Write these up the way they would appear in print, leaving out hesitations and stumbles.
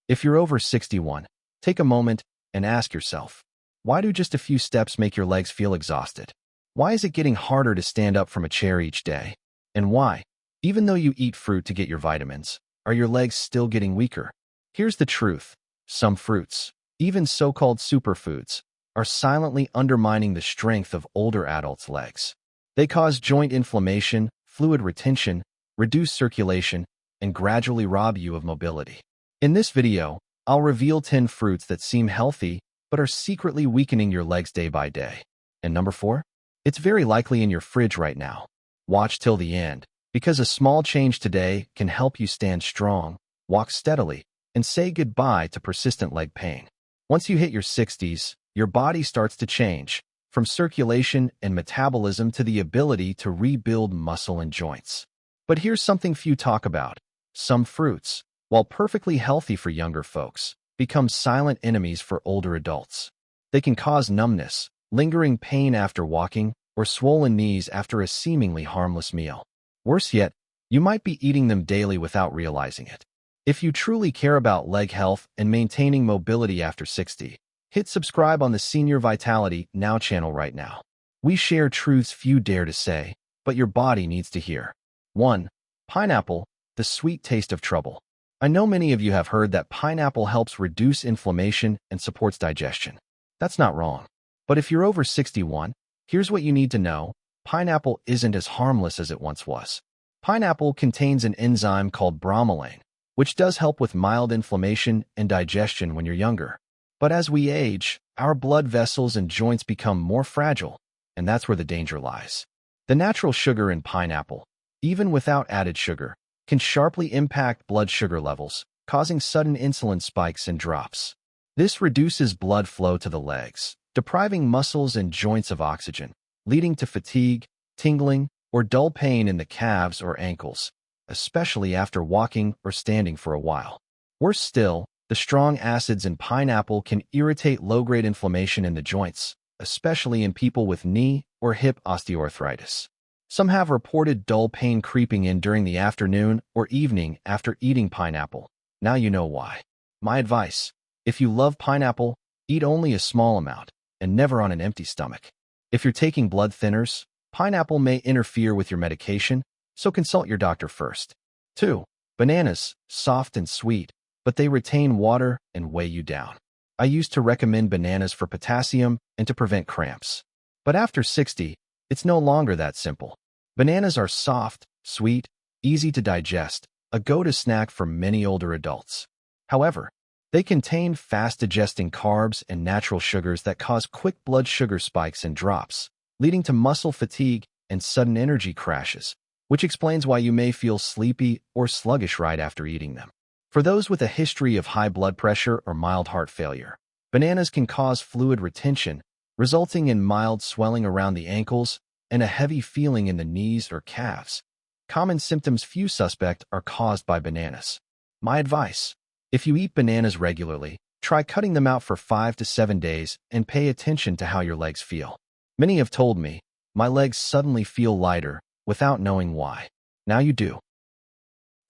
If you're over 61, take a moment and ask yourself, why do just a few steps make your legs feel exhausted? Why is it getting harder to stand up from a chair each day? And why, even though you eat fruit to get your vitamins, are your legs still getting weaker? Here's the truth. Some fruits, even so-called superfoods, are silently undermining the strength of older adults' legs. They cause joint inflammation, fluid retention, reduce circulation, and gradually rob you of mobility. In this video, I'll reveal 10 fruits that seem healthy but are secretly weakening your legs day by day. And number 4? It's very likely in your fridge right now. Watch till the end, because a small change today can help you stand strong, walk steadily, and say goodbye to persistent leg pain. Once you hit your 60s, your body starts to change, from circulation and metabolism to the ability to rebuild muscle and joints. But here's something few talk about. Some fruits, while perfectly healthy for younger folks, become silent enemies for older adults. They can cause numbness, lingering pain after walking, or swollen knees after a seemingly harmless meal. Worse yet, you might be eating them daily without realizing it. If you truly care about leg health and maintaining mobility after 60, hit subscribe on the Senior Vitality Now channel right now. We share truths few dare to say, but your body needs to hear. 1. Pineapple, the sweet taste of trouble. I know many of you have heard that pineapple helps reduce inflammation and supports digestion. That's not wrong. But if you're over 61, here's what you need to know. Pineapple isn't as harmless as it once was. Pineapple contains an enzyme called bromelain, which does help with mild inflammation and digestion when you're younger. But as we age, our blood vessels and joints become more fragile, and that's where the danger lies. The natural sugar in pineapple, even without added sugar, can sharply impact blood sugar levels, causing sudden insulin spikes and drops. This reduces blood flow to the legs, depriving muscles and joints of oxygen, leading to fatigue, tingling, or dull pain in the calves or ankles, especially after walking or standing for a while. Worse still, the strong acids in pineapple can irritate low-grade inflammation in the joints, especially in people with knee or hip osteoarthritis. Some have reported dull pain creeping in during the afternoon or evening after eating pineapple. Now you know why. My advice: if you love pineapple, eat only a small amount, and never on an empty stomach. If you're taking blood thinners, pineapple may interfere with your medication, so consult your doctor first. 2. Bananas, soft and sweet, but they retain water and weigh you down. I used to recommend bananas for potassium and to prevent cramps. But after 60, it's no longer that simple. Bananas are soft, sweet, easy to digest, a go-to snack for many older adults. However, they contain fast-digesting carbs and natural sugars that cause quick blood sugar spikes and drops, leading to muscle fatigue and sudden energy crashes, which explains why you may feel sleepy or sluggish right after eating them. For those with a history of high blood pressure or mild heart failure, bananas can cause fluid retention, resulting in mild swelling around the ankles and a heavy feeling in the knees or calves. Common symptoms few suspect are caused by bananas. My advice: if you eat bananas regularly, try cutting them out for 5 to 7 days and pay attention to how your legs feel. Many have told me, my legs suddenly feel lighter, without knowing why. Now you do.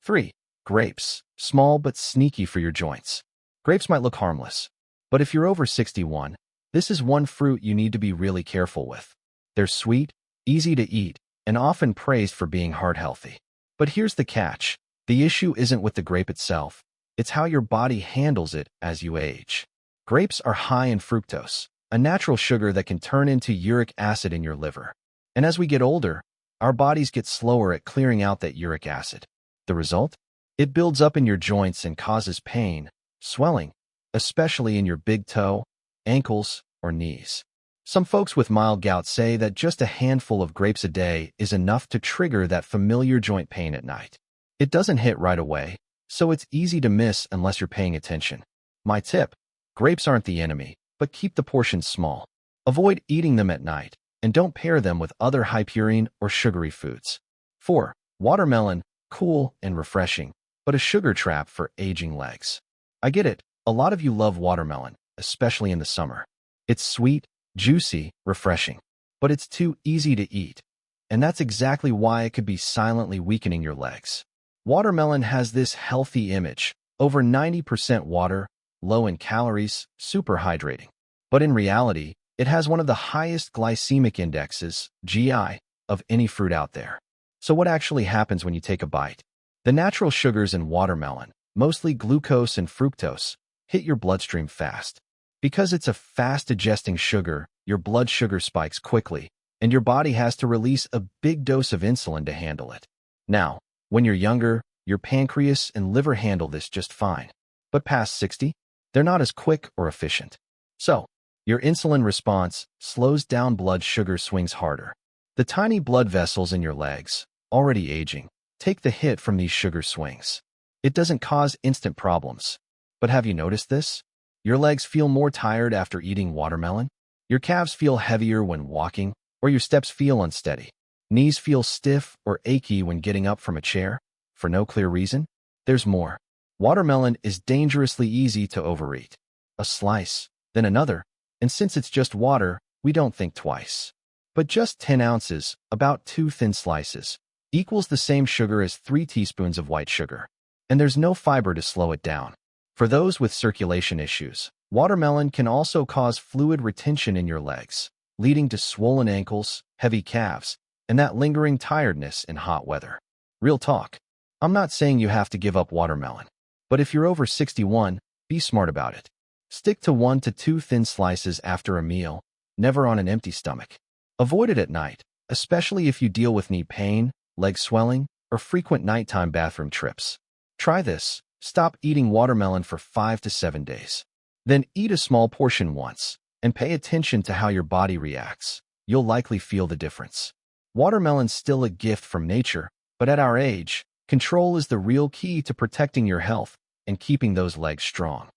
3. Grapes, small but sneaky for your joints. Grapes might look harmless, but if you're over 61, this is one fruit you need to be really careful with. They're sweet, easy to eat, and often praised for being heart-healthy. But here's the catch. The issue isn't with the grape itself. It's how your body handles it as you age. Grapes are high in fructose, a natural sugar that can turn into uric acid in your liver. And as we get older, our bodies get slower at clearing out that uric acid. The result? It builds up in your joints and causes pain, swelling, especially in your big toe, ankles, or knees. Some folks with mild gout say that just a handful of grapes a day is enough to trigger that familiar joint pain at night. It doesn't hit right away, so it's easy to miss unless you're paying attention. My tip: grapes aren't the enemy, but keep the portions small. Avoid eating them at night, and don't pair them with other high-purine or sugary foods. 4. Watermelon, cool and refreshing, but a sugar trap for aging legs. I get it, a lot of you love watermelon, especially in the summer. It's sweet, juicy, refreshing, but it's too easy to eat. And that's exactly why it could be silently weakening your legs. Watermelon has this healthy image, over 90% water, low in calories, super hydrating. But in reality, it has one of the highest glycemic indexes, GI, of any fruit out there. So what actually happens when you take a bite? The natural sugars in watermelon, mostly glucose and fructose, hit your bloodstream fast. Because it's a fast-digesting sugar, your blood sugar spikes quickly, and your body has to release a big dose of insulin to handle it. Now, when you're younger, your pancreas and liver handle this just fine. But past 60, they're not as quick or efficient. So, your insulin response slows down, blood sugar swings harder. The tiny blood vessels in your legs, already aging, take the hit from these sugar swings. It doesn't cause instant problems. But have you noticed this? Your legs feel more tired after eating watermelon? Your calves feel heavier when walking, or your steps feel unsteady. Knees feel stiff or achy when getting up from a chair, for no clear reason? There's more. Watermelon is dangerously easy to overeat. A slice, then another, and since it's just water, we don't think twice. But just 10 ounces, about 2 thin slices, equals the same sugar as 3 teaspoons of white sugar. And there's no fiber to slow it down. For those with circulation issues, watermelon can also cause fluid retention in your legs, leading to swollen ankles, heavy calves, and that lingering tiredness in hot weather. Real talk. I'm not saying you have to give up watermelon. But if you're over 61, be smart about it. Stick to 1 to 2 thin slices after a meal, never on an empty stomach. Avoid it at night, especially if you deal with knee pain, leg swelling, or frequent nighttime bathroom trips. Try this. Stop eating watermelon for 5 to 7 days. Then eat a small portion once, and pay attention to how your body reacts. You'll likely feel the difference. Watermelon's still a gift from nature, but at our age, control is the real key to protecting your health and keeping those legs strong.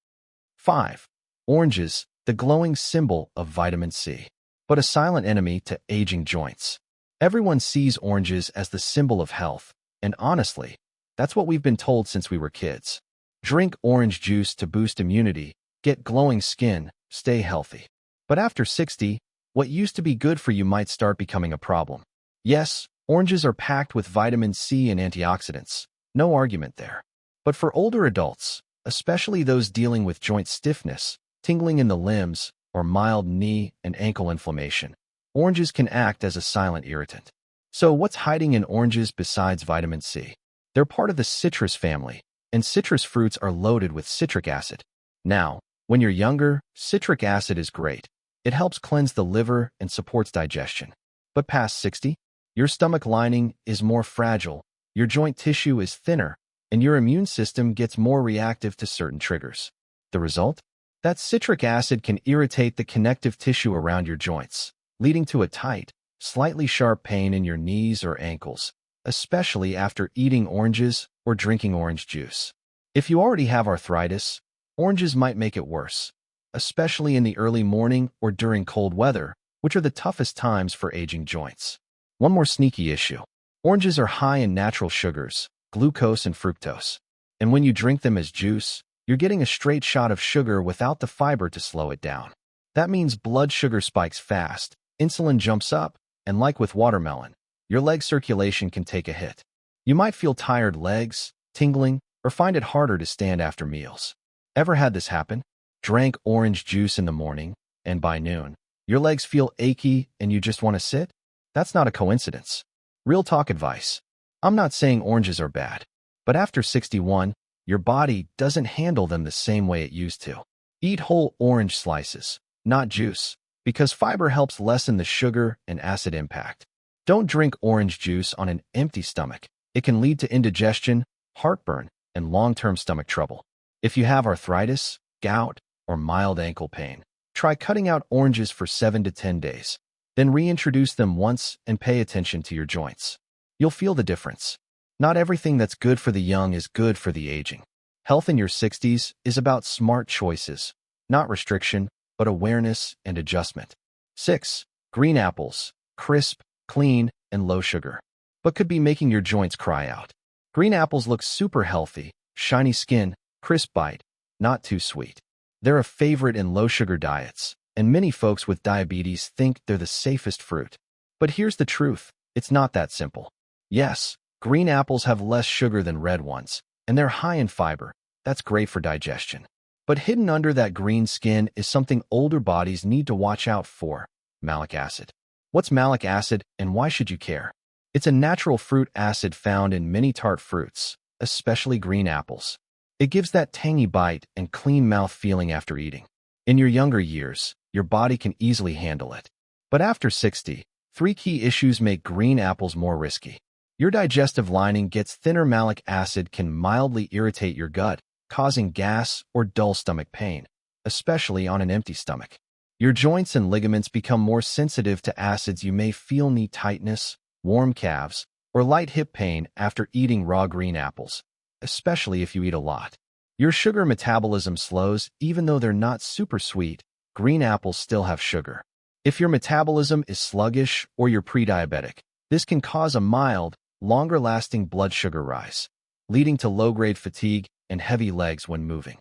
5. Oranges, the glowing symbol of vitamin C, but a silent enemy to aging joints. Everyone sees oranges as the symbol of health, and honestly, that's what we've been told since we were kids. Drink orange juice to boost immunity, get glowing skin, stay healthy. But after 60, what used to be good for you might start becoming a problem. Yes, oranges are packed with vitamin C and antioxidants, no argument there. But for older adults, especially those dealing with joint stiffness, tingling in the limbs, or mild knee and ankle inflammation, oranges can act as a silent irritant. So what's hiding in oranges besides vitamin C? They're part of the citrus family, and citrus fruits are loaded with citric acid. Now, when you're younger, citric acid is great. It helps cleanse the liver and supports digestion. But past 60, your stomach lining is more fragile, your joint tissue is thinner, and your immune system gets more reactive to certain triggers. The result? That citric acid can irritate the connective tissue around your joints, leading to a tight, slightly sharp pain in your knees or ankles, especially after eating oranges or drinking orange juice. If you already have arthritis, oranges might make it worse, especially in the early morning or during cold weather, which are the toughest times for aging joints. One more sneaky issue. Oranges are high in natural sugars, glucose and fructose. And when you drink them as juice, you're getting a straight shot of sugar without the fiber to slow it down. That means blood sugar spikes fast, insulin jumps up, and like with watermelon, your leg circulation can take a hit. You might feel tired legs, tingling, or find it harder to stand after meals. Ever had this happen? Drank orange juice in the morning, and by noon, your legs feel achy and you just want to sit? That's not a coincidence. Real talk advice. I'm not saying oranges are bad, but after 61, your body doesn't handle them the same way it used to. Eat whole orange slices, not juice, because fiber helps lessen the sugar and acid impact. Don't drink orange juice on an empty stomach. It can lead to indigestion, heartburn, and long-term stomach trouble. If you have arthritis, gout, or mild ankle pain, try cutting out oranges for 7 to 10 days. Then reintroduce them once and pay attention to your joints. You'll feel the difference. Not everything that's good for the young is good for the aging. Health in your 60s is about smart choices, not restriction, but awareness and adjustment. 6. Green apples, crisp, clean, and low sugar, but could be making your joints cry out. Green apples look super healthy, shiny skin, crisp bite, not too sweet. They're a favorite in low-sugar diets, and many folks with diabetes think they're the safest fruit. But here's the truth, it's not that simple. Yes, green apples have less sugar than red ones, and they're high in fiber. That's great for digestion. But hidden under that green skin is something older bodies need to watch out for: malic acid. What's malic acid and why should you care? It's a natural fruit acid found in many tart fruits, especially green apples. It gives that tangy bite and clean mouth feeling after eating. In your younger years, your body can easily handle it. But after 60, three key issues make green apples more risky. Your digestive lining gets thinner. Malic acid can mildly irritate your gut, causing gas or dull stomach pain, especially on an empty stomach. Your joints and ligaments become more sensitive to acids. You may feel knee tightness, warm calves, or light hip pain after eating raw green apples, especially if you eat a lot. Your sugar metabolism slows. Even though they're not super sweet, green apples still have sugar. If your metabolism is sluggish or you're pre-diabetic, this can cause a mild, longer-lasting blood sugar rise, leading to low-grade fatigue and heavy legs when moving.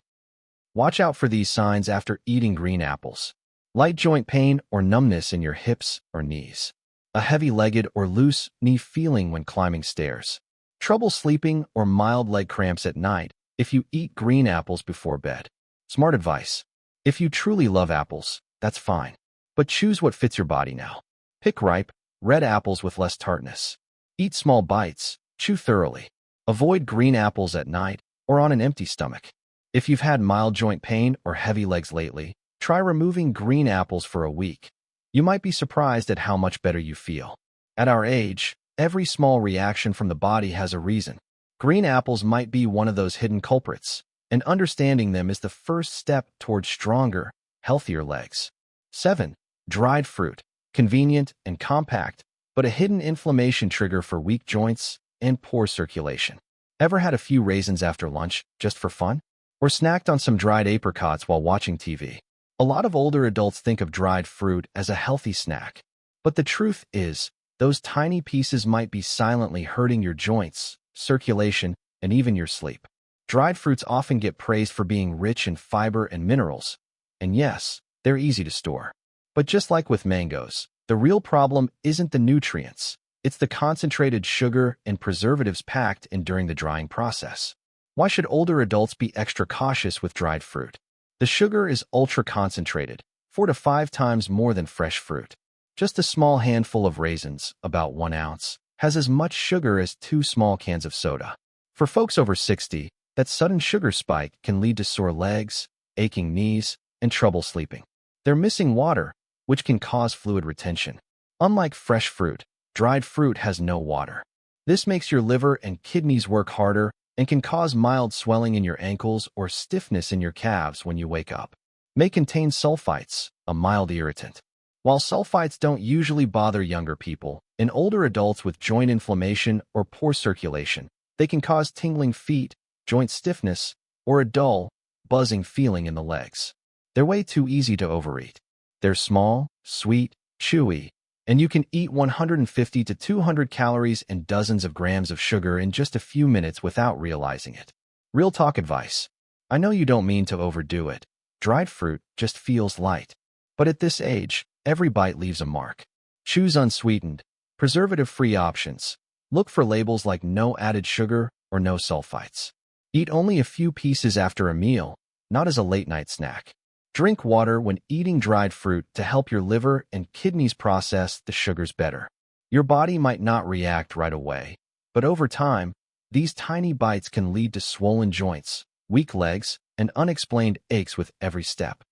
Watch out for these signs after eating green apples: light joint pain or numbness in your hips or knees, a heavy-legged or loose knee feeling when climbing stairs, trouble sleeping or mild leg cramps at night if you eat green apples before bed. Smart advice: if you truly love apples, that's fine, but choose what fits your body now. Pick ripe, red apples with less tartness. Eat small bites, chew thoroughly. Avoid green apples at night or on an empty stomach. If you've had mild joint pain or heavy legs lately, try removing green apples for a week. You might be surprised at how much better you feel. At our age, every small reaction from the body has a reason. Green apples might be one of those hidden culprits, and understanding them is the first step towards stronger, healthier legs. 7. Dried fruit. Convenient and compact, but a hidden inflammation trigger for weak joints and poor circulation. Ever had a few raisins after lunch, just for fun? Or snacked on some dried apricots while watching TV? A lot of older adults think of dried fruit as a healthy snack. But the truth is, those tiny pieces might be silently hurting your joints, circulation, and even your sleep. Dried fruits often get praised for being rich in fiber and minerals. And yes, they're easy to store. But just like with mangoes, the real problem isn't the nutrients. It's the concentrated sugar and preservatives packed in during the drying process. Why should older adults be extra cautious with dried fruit? The sugar is ultra-concentrated, 4 to 5 times more than fresh fruit. Just a small handful of raisins, about 1 ounce, has as much sugar as 2 small cans of soda. For folks over 60, that sudden sugar spike can lead to sore legs, aching knees, and trouble sleeping. They're missing water, which can cause fluid retention. Unlike fresh fruit, dried fruit has no water. This makes your liver and kidneys work harder and can cause mild swelling in your ankles or stiffness in your calves when you wake up. May contain sulfites, a mild irritant. While sulfites don't usually bother younger people, in older adults with joint inflammation or poor circulation, they can cause tingling feet, joint stiffness, or a dull, buzzing feeling in the legs. They're way too easy to overeat. They're small, sweet, chewy, and you can eat 150 to 200 calories and dozens of grams of sugar in just a few minutes without realizing it. Real talk advice: I know you don't mean to overdo it. Dried fruit just feels light. But at this age, every bite leaves a mark. Choose unsweetened, preservative-free options. Look for labels like no added sugar or no sulfites. Eat only a few pieces after a meal, not as a late-night snack. Drink water when eating dried fruit to help your liver and kidneys process the sugars better. Your body might not react right away, but over time, these tiny bites can lead to swollen joints, weak legs, and unexplained aches with every step.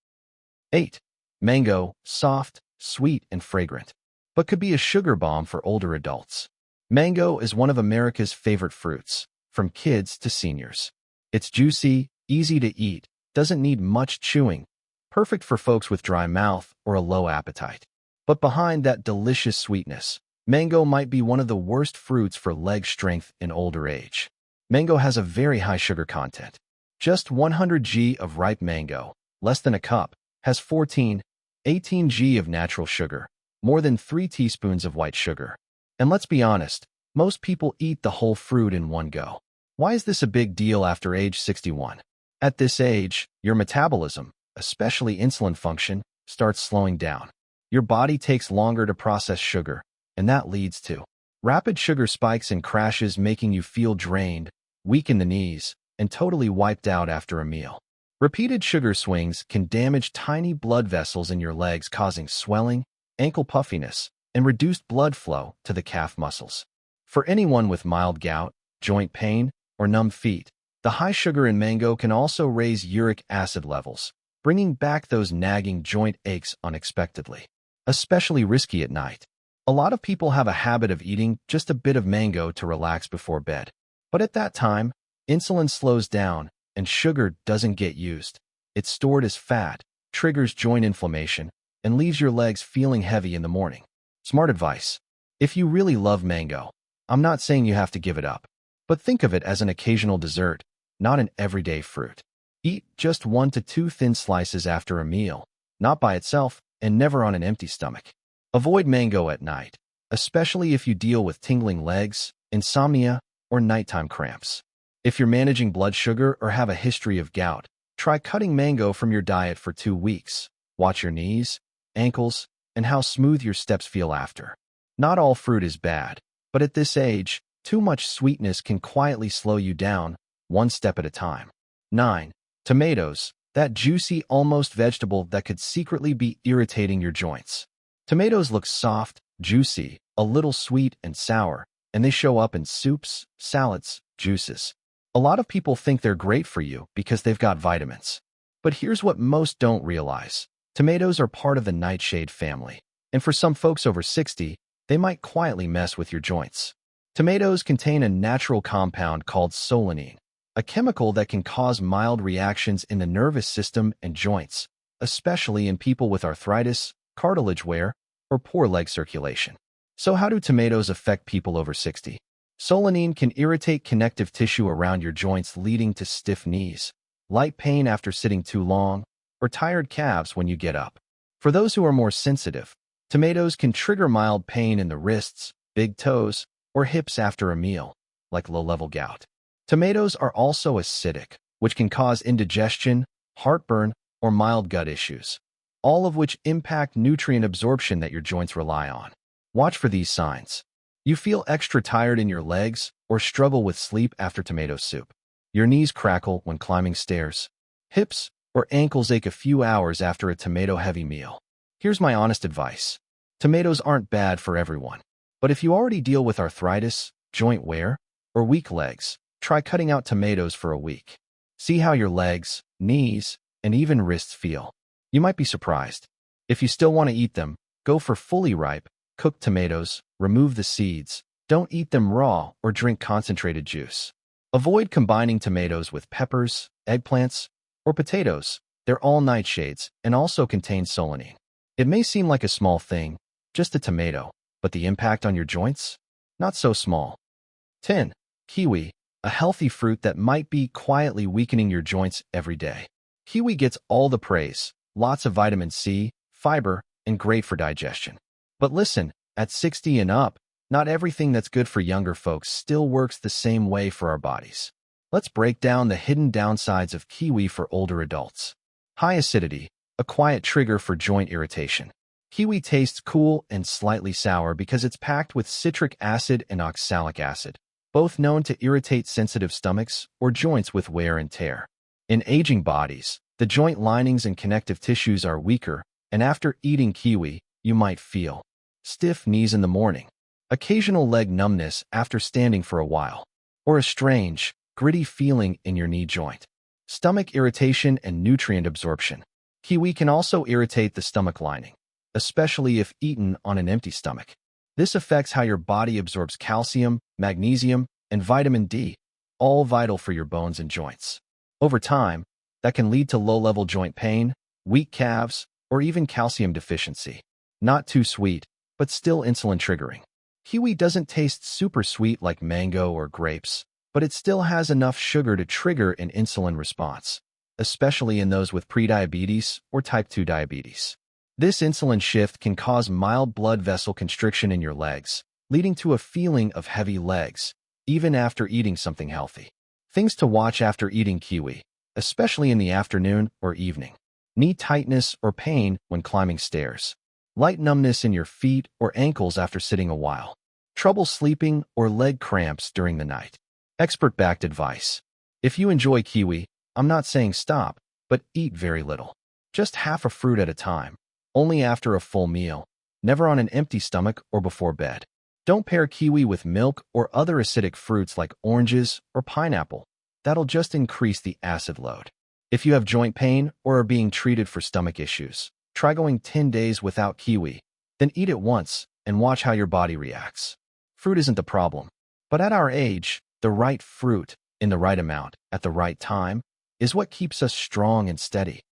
8. Mango, soft, sweet, and fragrant, but could be a sugar bomb for older adults. Mango is one of America's favorite fruits, from kids to seniors. It's juicy, easy to eat, doesn't need much chewing, perfect for folks with dry mouth or a low appetite. But behind that delicious sweetness, mango might be one of the worst fruits for leg strength in older age. Mango has a very high sugar content. Just 100 g of ripe mango, less than a cup, has 18 g of natural sugar, more than 3 teaspoons of white sugar. And let's be honest, most people eat the whole fruit in one go. Why is this a big deal after age 61? At this age, your metabolism, especially insulin function, starts slowing down. Your body takes longer to process sugar, and that leads to rapid sugar spikes and crashes, making you feel drained, weak in the knees, and totally wiped out after a meal. Repeated sugar swings can damage tiny blood vessels in your legs, causing swelling, ankle puffiness, and reduced blood flow to the calf muscles. For anyone with mild gout, joint pain, or numb feet, the high sugar in mango can also raise uric acid levels, bringing back those nagging joint aches unexpectedly. Especially risky at night. A lot of people have a habit of eating just a bit of mango to relax before bed. But at that time, insulin slows down and sugar doesn't get used. It's stored as fat, triggers joint inflammation, and leaves your legs feeling heavy in the morning. Smart advice. If you really love mango, I'm not saying you have to give it up, but think of it as an occasional dessert, not an everyday fruit. Eat just 1 to 2 thin slices after a meal, not by itself, and never on an empty stomach. Avoid mango at night, especially if you deal with tingling legs, insomnia, or nighttime cramps. If you're managing blood sugar or have a history of gout, try cutting mango from your diet for 2 weeks. Watch your knees, ankles, and how smooth your steps feel after. Not all fruit is bad, but at this age, too much sweetness can quietly slow you down, one step at a time. 9. Tomatoes, that juicy, almost vegetable that could secretly be irritating your joints. Tomatoes look soft, juicy, a little sweet and sour, and they show up in soups, salads, juices. A lot of people think they're great for you because they've got vitamins. But here's what most don't realize. Tomatoes are part of the nightshade family, and for some folks over 60, they might quietly mess with your joints. Tomatoes contain a natural compound called solanine, a chemical that can cause mild reactions in the nervous system and joints, especially in people with arthritis, cartilage wear, or poor leg circulation. So how do tomatoes affect people over 60? Solanine can irritate connective tissue around your joints, leading to stiff knees, light pain after sitting too long, or tired calves when you get up. For those who are more sensitive, tomatoes can trigger mild pain in the wrists, big toes, or hips after a meal, like low-level gout. Tomatoes are also acidic, which can cause indigestion, heartburn, or mild gut issues, all of which impact nutrient absorption that your joints rely on. Watch for these signs. You feel extra tired in your legs or struggle with sleep after tomato soup. Your knees crackle when climbing stairs. Hips or ankles ache a few hours after a tomato-heavy meal. Here's my honest advice. Tomatoes aren't bad for everyone, but if you already deal with arthritis, joint wear, or weak legs, try cutting out tomatoes for a week. See how your legs, knees, and even wrists feel. You might be surprised. If you still want to eat them, go for fully ripe, cooked tomatoes, remove the seeds, don't eat them raw, or drink concentrated juice. Avoid combining tomatoes with peppers, eggplants, or potatoes. They're all nightshades and also contain solanine. It may seem like a small thing, just a tomato, but the impact on your joints? Not so small. 10. Kiwi, a healthy fruit that might be quietly weakening your joints every day. Kiwi gets all the praise, lots of vitamin C, fiber, and great for digestion. But listen, at 60 and up, not everything that's good for younger folks still works the same way for our bodies. Let's break down the hidden downsides of kiwi for older adults. High acidity, a quiet trigger for joint irritation. Kiwi tastes cool and slightly sour because it's packed with citric acid and oxalic acid, both known to irritate sensitive stomachs or joints with wear and tear. In aging bodies, the joint linings and connective tissues are weaker, and after eating kiwi, you might feel stiff knees in the morning, occasional leg numbness after standing for a while, or a strange, gritty feeling in your knee joint. Stomach irritation and nutrient absorption. Kiwi can also irritate the stomach lining, especially if eaten on an empty stomach. This affects how your body absorbs calcium, magnesium, and vitamin D, all vital for your bones and joints. Over time, that can lead to low-level joint pain, weak calves, or even calcium deficiency. Not too sweet, but still insulin triggering. Kiwi doesn't taste super sweet like mango or grapes, but it still has enough sugar to trigger an insulin response, especially in those with prediabetes or type 2 diabetes. This insulin shift can cause mild blood vessel constriction in your legs, leading to a feeling of heavy legs, even after eating something healthy. Things to watch after eating kiwi, especially in the afternoon or evening. Knee tightness or pain when climbing stairs. Light numbness in your feet or ankles after sitting a while. Trouble sleeping or leg cramps during the night. Expert-backed advice. If you enjoy kiwi, I'm not saying stop, but eat very little. Just half a fruit at a time, only after a full meal, never on an empty stomach or before bed. Don't pair kiwi with milk or other acidic fruits like oranges or pineapple. That'll just increase the acid load. If you have joint pain or are being treated for stomach issues, try going 10 days without kiwi, then eat it once and watch how your body reacts. Fruit isn't the problem, but at our age, the right fruit, in the right amount, at the right time, is what keeps us strong and steady.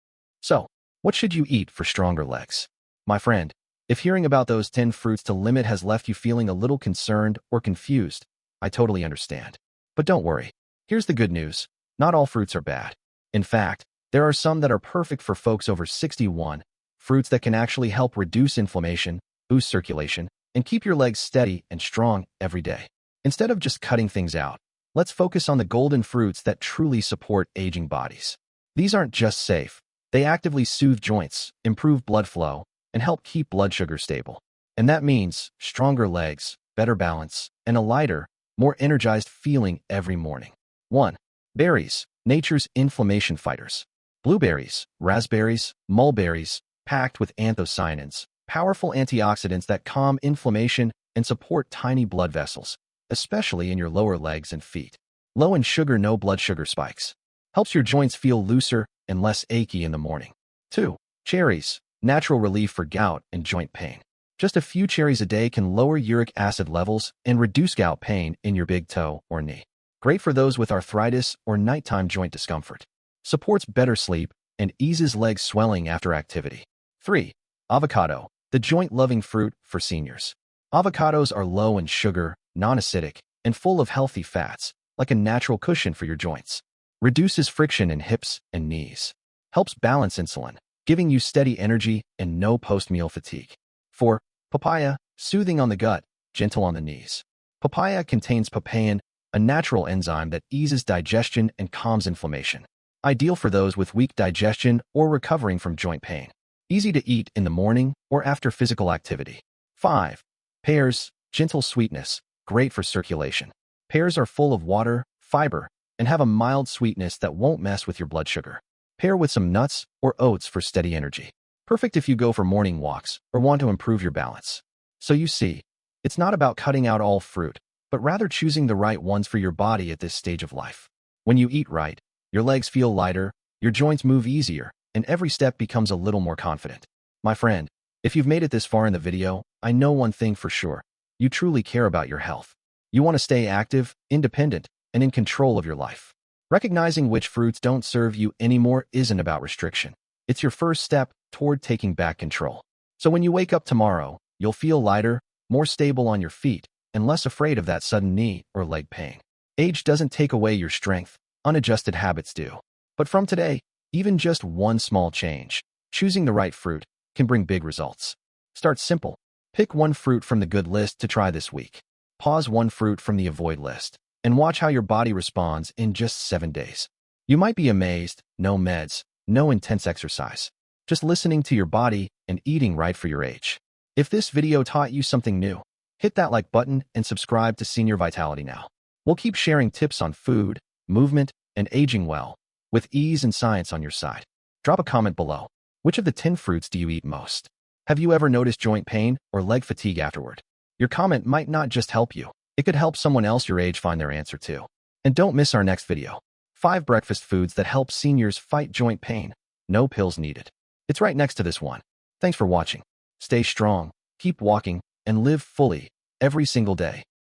So, what should you eat for stronger legs? My friend, if hearing about those 10 fruits to limit has left you feeling a little concerned or confused, I totally understand. But don't worry. Here's the good news. Not all fruits are bad. In fact, there are some that are perfect for folks over 61, fruits that can actually help reduce inflammation, boost circulation, and keep your legs steady and strong every day. Instead of just cutting things out, let's focus on the golden fruits that truly support aging bodies. These aren't just safe. They actively soothe joints, improve blood flow, and help keep blood sugar stable. And that means stronger legs, better balance, and a lighter, more energized feeling every morning. 1. Berries, nature's inflammation fighters. Blueberries, raspberries, mulberries, packed with anthocyanins, powerful antioxidants that calm inflammation and support tiny blood vessels, especially in your lower legs and feet. Low in sugar, no blood sugar spikes. Helps your joints feel looser and less achy in the morning. 2. Cherries, natural relief for gout and joint pain. Just a few cherries a day can lower uric acid levels and reduce gout pain in your big toe or knee. Great for those with arthritis or nighttime joint discomfort. Supports better sleep and eases leg swelling after activity. 3. Avocado, the joint-loving fruit for seniors. Avocados are low in sugar, non-acidic, and full of healthy fats, like a natural cushion for your joints. Reduces friction in hips and knees. Helps balance insulin, giving you steady energy and no post-meal fatigue. 4. Papaya, soothing on the gut, gentle on the knees. Papaya contains papain, a natural enzyme that eases digestion and calms inflammation. Ideal for those with weak digestion or recovering from joint pain. Easy to eat in the morning or after physical activity. 5. Pears, gentle sweetness, great for circulation. Pears are full of water, fiber, and have a mild sweetness that won't mess with your blood sugar. Pair with some nuts or oats for steady energy. Perfect if you go for morning walks or want to improve your balance. So you see, it's not about cutting out all fruit, but rather choosing the right ones for your body at this stage of life. When you eat right, your legs feel lighter, your joints move easier, and every step becomes a little more confident. My friend, if you've made it this far in the video, I know one thing for sure. You truly care about your health. You want to stay active, independent, and in control of your life. Recognizing which fruits don't serve you anymore isn't about restriction. It's your first step toward taking back control. So when you wake up tomorrow, you'll feel lighter, more stable on your feet, and less afraid of that sudden knee or leg pain. Age doesn't take away your strength, unadjusted habits do. But from today, even just one small change, choosing the right fruit, can bring big results. Start simple. Pick one fruit from the good list to try this week. Pause one fruit from the avoid list, and watch how your body responds in just 7 days. You might be amazed, no meds, no intense exercise. Just listening to your body and eating right for your age. If this video taught you something new, hit that like button and subscribe to Senior Vitality Now. We'll keep sharing tips on food, movement, and aging well, with ease and science on your side. Drop a comment below. Which of the 10 fruits do you eat most? Have you ever noticed joint pain or leg fatigue afterward? Your comment might not just help you, it could help someone else your age find their answer too. And don't miss our next video. 5 breakfast foods that help seniors fight joint pain. No pills needed. It's right next to this one. Thanks for watching. Stay strong, keep walking, and live fully every single day.